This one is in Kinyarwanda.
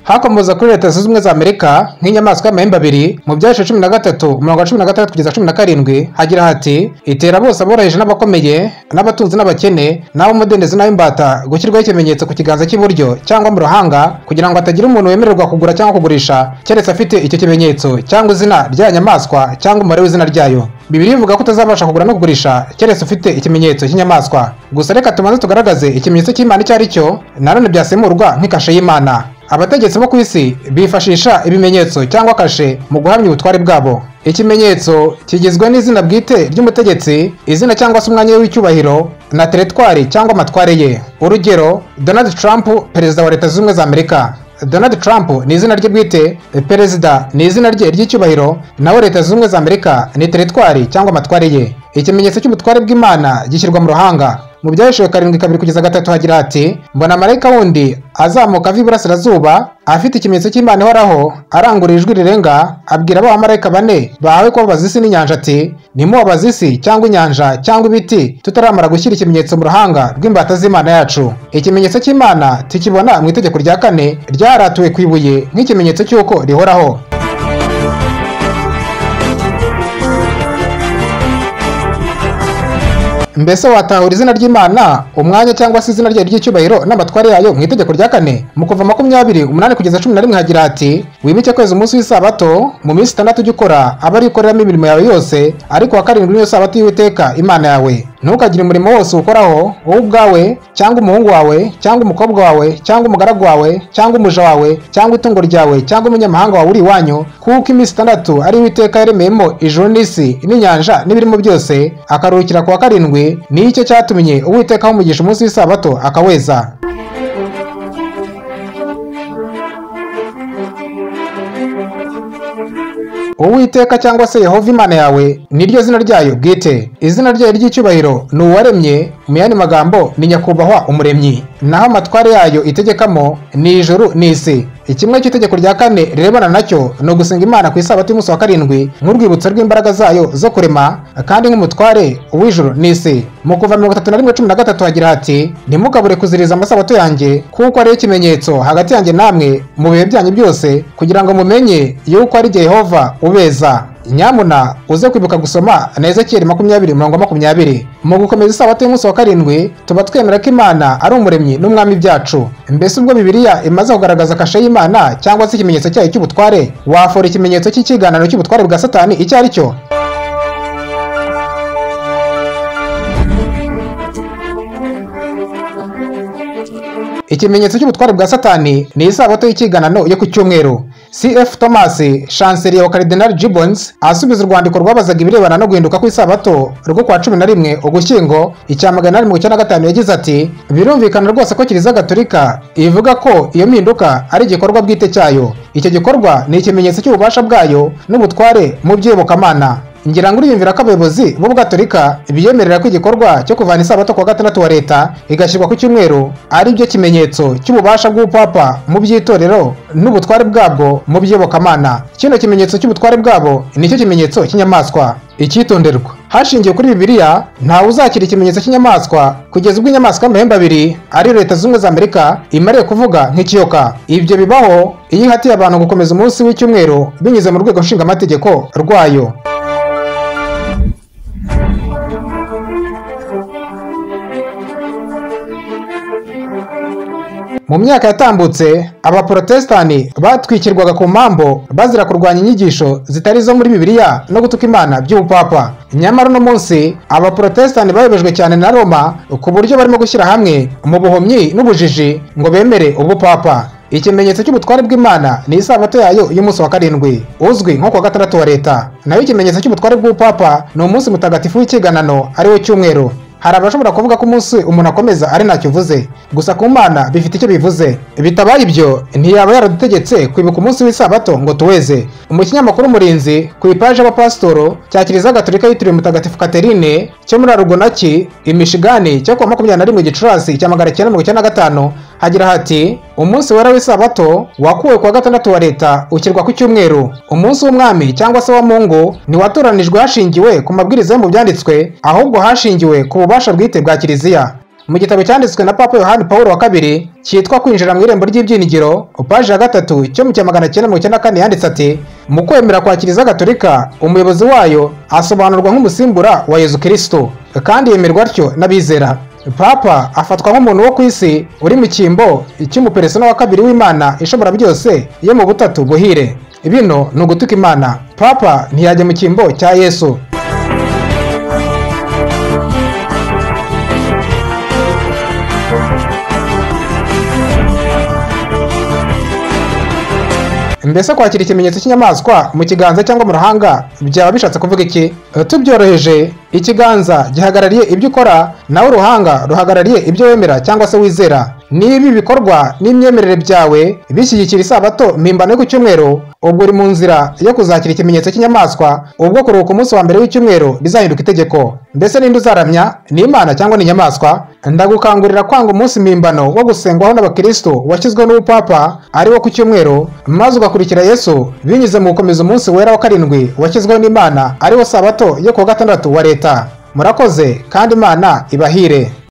Hakomoza kuri Leta Zunze Ubumwe za Amerika nk'inyamaswa y'amahembe abiri mu byashe 13 kugeza 17 hagira hati itera bose aboroheje n'abakomeye n'abatunzi n'abakene naho mudendezi n'abimbata gushyirwaho ikimenyetso ku kiganza cy'iburyo cyangwa mu ruhanga kugira ngo atagira umuntu wemererwa kugura cyangwa kugurisha keretse afite icyo kimenyetso cyangwa izina rya nyamaswa cyangwa umubare w'izina ryayo. Bibiliya ivuga ko utazabasha kugura no kugurisha keretse ufite ikimenyetso cy'inyamaswa. Gusa reka tubanze tugaragaze ikimenyetso cy'Imana icyo ari cyo, nanone byasemurwa nk'ikashe y'Imana. Abategetsi bo ku isi bifashisha ibimenyetso cyangwa kashe mu guhamya ubutware bwabo. Ikimenyetso kigizwe n'izina bwite ry'umutegetsi, izina cyangwa se umwanya w'icyubahiro na teritwari cyangwa amatware ye. Urugero, Donald Trump, perezida wa Leta Zunze Ubumwe za Amerika. Donald Trump ni izina rye bwite, perezida ni izina rye ry'icyubahiro, naho Leta Zunze Ubumwe za Amerika ni teritwari cyangwa amatware ye. Ikimenyetso cy'ubutware bw'Imana gishyirwa mu ruhanga. Mu byahishwe 7:2 kugeza 3 hagira hati mbona marayika wundi azamuka ava iburasirazuba afite ikimenyetso cy'Imana ihoraho arangurira ijwi rirenga abwira abamarayika 4 bahawe kubabaza isi n'inyanja ati nimubabaza isi cyangwa inyanja cyangwa ibiti tutaramara gushyira ikimenyetso mu ruhanga rw'imbata z'Imana yacu. Ikimenyetso cy'Imana tukibona mu itegeko rya 4 ryaratuwe ku ibuye nk'ikimenyetso cy'uko rihoraho. Mbese watahura izina ry'Imana, umwanya cyangwa se izina rye ry'icyubahiro n'amatware yayo mu itegeko rya 4 mu kuva 20:8 kugeza 11 hagira hati wimike kweza umunsi w'isabato mu minsi 6 ujye ukora aba ari ukoreramo imirimo yawe yose, ariko wa 7 niyo sabato y'Uwiteka Imana yawe. Ntukagire umurimo wose ukoraho wowe ubwawe cyangwa umuhungu wawe cyangwa umukobwa wawe cyangwa umugaragu wawe cyangwa umuja wawe cyangwa itungo ryawe cyangwa umunyamahanga wawe uri iwanyu, kuko iminsi 6 ari Uwiteka yaremeyemo ijuru n'isi n'inyanja n'ibirimo byose, akaruhukira ku wa 7. Ni icyo cyatumye Uwiteka umugisha umunsi w'isabato akaweza. Uwiteka cyangwa se Yehova Imana yawe niryo zina ryayo bwite. Izina ryayo ry'icyubahiro ni uwaremye, mu yandi magambo ni nyakubahwa umuremyi. Naho amatware yayo itegekamo ni ijuru n'isi. Ikimwe cy'itegeko rya 4 rirebana nacyo no gusenga Imana ku isabato y'umunsi wa 7 nk'urwibutso rw'imbaraga zayo zo kurema kandi nk'umutware w'ijuru n'isi. Mu kuva 31:13 hagira hati ntimukabure kuziriza amasabato yanjye kuko ari ikimenyetso hagati yanjye namwe mu bihe byanyu byose kugira ngo mumenye yuko ari Yehova ubeza. Nyamuna uze kwibuka gusoma na Ezekiel 20:20 mu gukomeza isabato y'umunsi wa 7 tuba twemera ko Imana ari umuremyi n'umwami byacu. Mbese ubwo Bibiliya imaze kugaragaza kashe y'Imana cyangwa se ikimenyetso cyayo cy'ubutware, wafora ikimenyetso cy'ikiganano cy'ubutware bwa Satani icyo ari cyo? Ikimenyetso cy'ubutware bwa Satani ni isabato y'ikiganano yo ku cyumweru. C.F. Thomas, chancelier wa Cardinal Gibbons, asubiza urwandiko rwabazaga ibirebana no guhinduka ku isabato rwo kwa 11 Ugushyingo 1895 yagize ati birumvikana rwose ko Kiliziya Gatolika ivuga ko iyo mpinduka ari igikorwa bwite cyayo. Icyo gikorwa ni ikimenyetso cy'ububasha bwayo n'ubutware mu by'iyobokamana. Ngira ngo uriyumvira ko abayobozi bo Gatolika biyemerera ko igikorwa cyo kuvana isabato kwa 6 wa leta igashyirwa ku cyumweru ari byo kimenyetso cy'ububasha bw'ubupapa mu by'itorero n'ubutware bwabwo mu by'iyobokamana. Kino kimenyetso cy'ubutware bwabo nicyo kimenyetso cy'inyamaswa. Icyitonderwa, hashingiye kuri Bibiliya ntawe uzakira ikimenyetso cy'inyamaswa kugeza ubwo inyamaswa y'amahembe abiri ari Leta Zunze Ubumwe za Amerika imariye kuvuga nk'ikiyoka. Ibyo bibaho iyo ihatiye abantu gukomeza umunsi w'icyumweru binyuze mu rwego nshingamategeko rwayo. Mu myaka yatambutse abaprotestani batwikirwaga ku mpambo bazira kurwanya inyigisho zitari zo muri Bibiliya no gutuka Imana by'ubupapa. Nyamara no munsi abaprotestani bayobejwe cyane na Roma ku buryo barimo gushyira hamwe mu buhomyi n'ubujiji ngo bemere ubupapa. Ikimenyetso cy'ubutware bw'Imana ni isabato yayo y'umunsi wa 7 uzwi nko kwa 6 wa leta. Naho ikimenyetso cy'ubutware bw'ubupapa ni umunsi mutagatifu w'ikiganano ari wo cyumweru. Hari abashobora kuvuga ko umunsi umuntu akomeza ari ntacyo uvuze, gusa ku Mana bifite icyo bivuze. Bitabaye ibyo ntiyaba yaradutegetse kwibuka umunsi w'isabato ngo tuweze. Mu kinyamakuru Umurinzi ku ipaje y'abapasitoro cya Kiliziya Gatolika yitiriwe Mutagatifu Catherine cyo muri Argonaki, Michigan cyo ku 21 Gicurasi 1995 hagira hati umunsi wera w'isabato wakuwe kuwa gatandatu wa leta ushyirwa ku cyumweru. Umunsi w'umwami cyangwa se wa Mungu ntiwatoranijwe hashingiwe ku mabwiriza yo mu byanditswe, ahubwo hashingiwe ku bubasha bwite bwa Kiliziya. Mu gitabo cyanditswe na Papa Yohani Pawulo wa kabiri cyitwa Kwinjira mu irembo ry'ibyinigiro, paji ya 3 cyo mu 1994 yanditse ati: mu kwemera kwa Kiliziya Gatolika umuyobozi wayo asobanurwa nk'umusimbura wa Yezu Kristo, kandi yemerwa atyo n'abizera. Papa afatwa nk'umuntu wo ku isi uri mu cyimbo cy'umuperesona wa kabiri w'Imana ishobora byose yo mu butatu buhire. Bino ni ugutuka Imana. Papa ntiyajya mu cyimbo cya Yesu. Mbese kwakira ikimenyetso cy'inyamaswa mu kiganza cyangwa mu ruhanga byaba bishatse kuvuga iki? Tubyoroheje, ikiganza gihagarariye ibyo ukora, naho uruhanga ruhagarariye ibyo wemera cyangwa se wizera. Niba ibikorwa n'imyemerere byawe bishyigikira isabato mpimbano yo ku cyumweru, ubwo uri mu nzira yo kuzakira ikimenyetso cy'inyamaswa, ubwo kuruhuka umunsi wa mbere w'icyumweru bizahinduka itegeko. Mbese ninde uzaramya, ni Imana cyangwa ni inyamaswa? Ndagukangurira kwanga umunsi mpimbano wo gusengwaho n'abakristo washyizweho n'ubupapa ari wo ku cyumweru, maze ugakurikira Yesu binyuze mu gukomeza umunsi wera wa 7 washyizweho n'Imana ari wo sabato yo kuwa gatandatu wa leta. Murakoze kandi Imana ibahire.